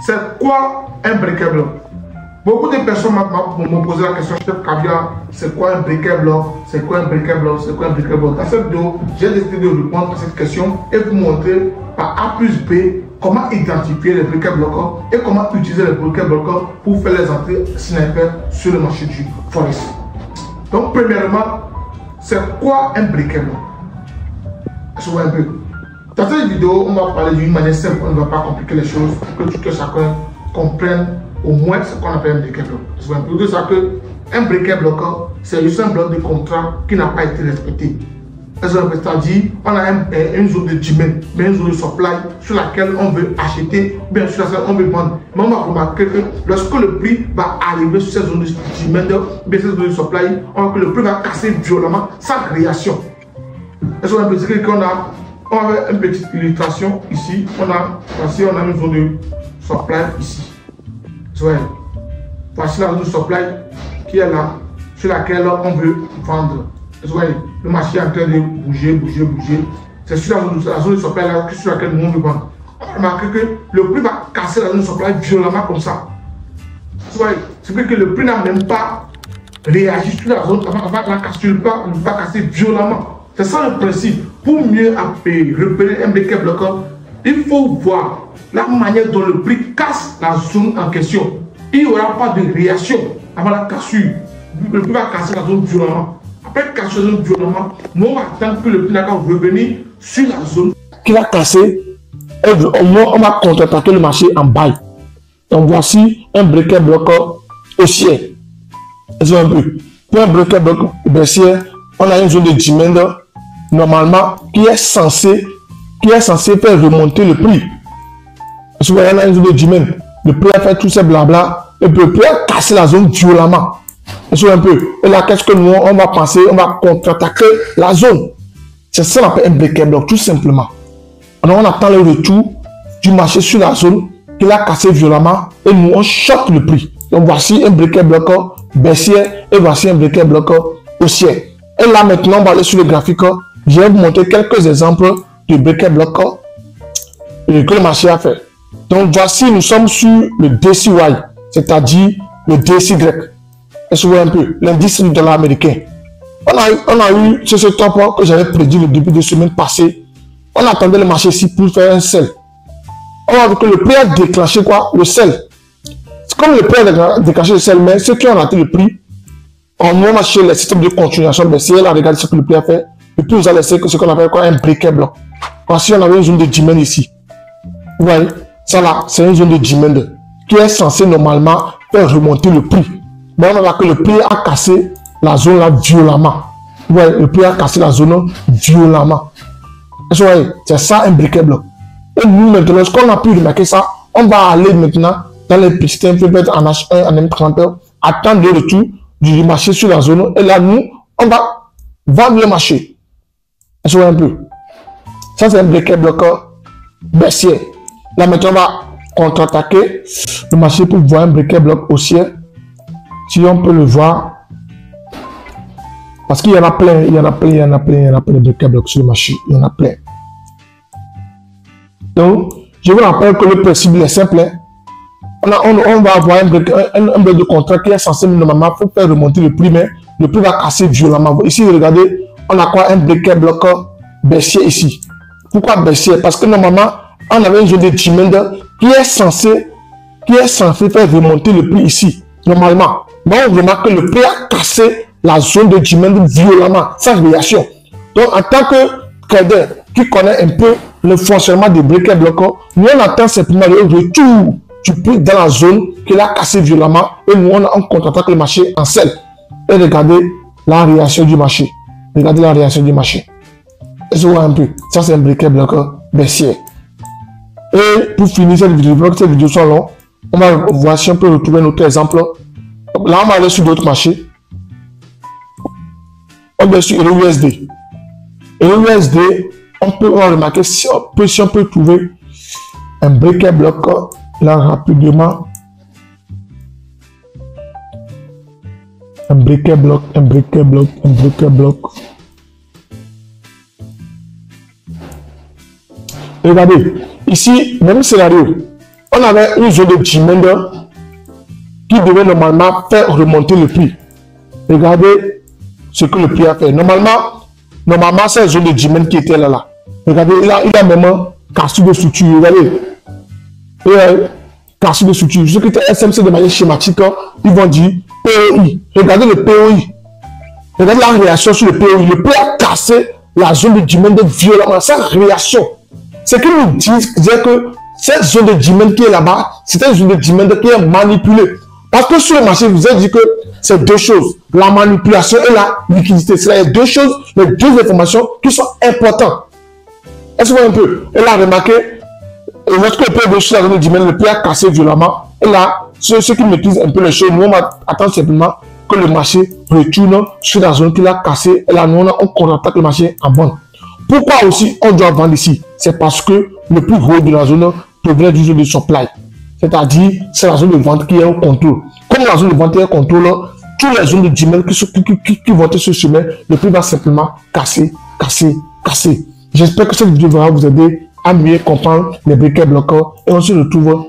c'est quoi un briquet bloc? Beaucoup de personnes m'ont posé la question, chef Caviar, c'est quoi un briquet bloc? C'est quoi un briquet bloc? C'est quoi un briquet bloc? Dans cette vidéo, j'ai décidé de répondre à cette question et vous montrer par A plus B comment identifier les briquets bloquants et comment utiliser les briquets bloquants pour faire les entrées sniper sur le marché du Forex. Donc, premièrement, c'est quoi un briquet bloc? Je vois un peu. Dans cette vidéo, on va parler d'une manière simple, on ne va pas compliquer les choses pour que chacun comprenne au moins ce qu'on appelle un briquet bloc. Je vois un peu de ça que un briquet bloquant, c'est juste un bloc de contrat qui n'a pas été respecté. C'est-à-dire, on a une zone de demand, une zone de supply sur laquelle on veut acheter, bien sur laquelle on veut vendre. Mais on va remarquer que lorsque le prix va arriver sur cette zone de demand, bien cette zone de supply, on voit que le prix va casser violemment sans réaction. Est-ce qu'on peut dire qu'on a une petite illustration ici, on a une zone de supply ici. Voici la zone de supply qui est là, sur laquelle on veut vendre. Vous voyez, le marché est en train de bouger. C'est sur la zone de supply là, sur laquelle nous on veut vendre. On va remarquer que le prix va casser la zone de supply violemment comme ça. Vous voyez, c'est que le prix n'a même pas réagi sur la zone avant la cassure, ne pas casser violemment. C'est ça le principe. Pour mieux repérer un briquet bloquant, il faut voir la manière dont le prix casse la zone en question. Il n'y aura pas de réaction avant la cassure. Le prix va casser la zone violemment. Après casser la zone violemment, nous on va attendre que le prix va revenir sur la zone qui va casser. Et au moins, on va contre-attaquer le marché en bail. Donc voici un briquet bloquant haussier. Un peu. Pour un briquet bloquant baissier, on a une zone de demand normalement qui est censé faire remonter le prix. Parce qu'on a une zone de demand, le prix a fait tout ce blabla et le prix a cassé la zone violemment. Un peu. Et là, qu'est-ce que nous on va penser? On va contre-attaquer la zone. C'est ça qu'on appelle un briquet bloc, tout simplement. Alors, on attend le retour du marché sur la zone qu'il a cassé violemment et nous on choque le prix. Donc voici un briquet bloquant baissier et voici un briquet bloquant haussier. Et là maintenant, on va aller sur le graphique. Je vais vous montrer quelques exemples de briquet bloquant que le marché a fait. Donc voici, nous sommes sur le DCY, c'est-à-dire le DCY. Est-ce que vous voyez un peu l'indice du dollar américain? On a eu ce top que j'avais prédit le début de semaine passée. On attendait le marché ici pour faire un sell. On a vu que le prix a déclenché quoi? Le sell. C'est comme le prix a déclenché le sell, mais ceux qui ont raté le prix, on a acheté le système de continuation baissière. Là, regardez ce que le prix a fait. Et puis, vous allez laisser ce qu'on appelle quoi? Un briquet bloc. Voici, on avait une zone de demand ici. Vous voyez, ça là, c'est une zone de demand qui est censée normalement faire remonter le prix. Mais on voit que le prix a cassé la zone là violemment. Vous voyez, le prix a cassé la zone violemment. Vous voyez, c'est ça un briquet bloc. Et nous, maintenant, lorsqu'on a pu remarquer ça, on va aller maintenant dans les systèmes peut-être en H1, en M30, attendre le retour du marché sur la zone. Et là, nous, on va vendre le marché. Vous voyez un peu. Ça, c'est un briquet bloquant baissier. Là, maintenant, on va contre-attaquer le marché pour voir un briquet bloc haussier. Si on peut le voir. Parce qu'il y en a plein, il y en a plein de briquets blocs sur le marché. Il y en a plein. Donc, je vous rappelle que le principe est simple. On va avoir un bloc de contrat qui est censé normalement faire remonter le prix, mais le prix va casser violemment. Ici, regardez, on a quoi? Un briquet bloquant baissier ici. Pourquoi baissier? Parce que normalement, on avait une zone de demand qui est censé faire remonter le prix ici, normalement. Mais on remarque que le prix a cassé la zone de demand violemment, sans réaction. Donc, en tant que trader qui connaît un peu le fonctionnement des briquets bloquants, nous on attend simplement le retour du prix dans la zone qu'il a cassé violemment et nous on contre-attaque le marché en sell. Et regardez la réaction du marché. Regardez la réaction du marché. Je vois un peu. Ça, c'est un briquet bloquant baissier. Et pour finir cette vidéo sont longue, on va voir si on peut retrouver notre exemple. Là, on va aller sur d'autres marchés. On va sur l'USD. Et l'USD, on va remarquer si on peut trouver un briquet bloquant là rapidement. Un briquet bloc. Regardez, ici, même scénario. On on avait une zone de demand qui devait normalement faire remonter le prix. Regardez ce que le prix a fait. Normalement c'est la zone de demand qui était là. Regardez, il a même cassé de structure. Regardez. Cassé de structure. Ce qui était SMC de manière schématique, ils vont dire POI. Regardez le POI. Regardez la réaction sur le POI. Le POI a cassé la zone de demand violemment. Cette réaction. Ce qu'ils nous disent, c'est que cette zone de demand qui est là-bas, c'est une zone de demand qui est manipulée. Parce que sur le marché, vous avez dit que c'est deux choses. La manipulation et la liquidité. C'est les deux choses, les deux informations qui sont importantes. Est-ce que vous voyez un peu? Et là, remarquez, lorsque le prix de sur la zone de demand, le prix a cassé violemment. Et là, ceux qui maîtrisent un peu les choses, nous, on va attendre simplement que le marché retourne sur la zone qu'il a cassée. Et là, nous, on contacte le marché en vente. Pourquoi aussi on doit vendre ici? C'est parce que le plus gros de la zone provient d'une zone de supply. C'est-à-dire, c'est la zone de vente qui est en contrôle. Comme la zone de vente est en contrôle, toutes les zones de demand qui vont être sur ce chemin, le prix va simplement casser. J'espère que cette vidéo va vous aider à mieux comprendre les briquets bloquants et on se retrouve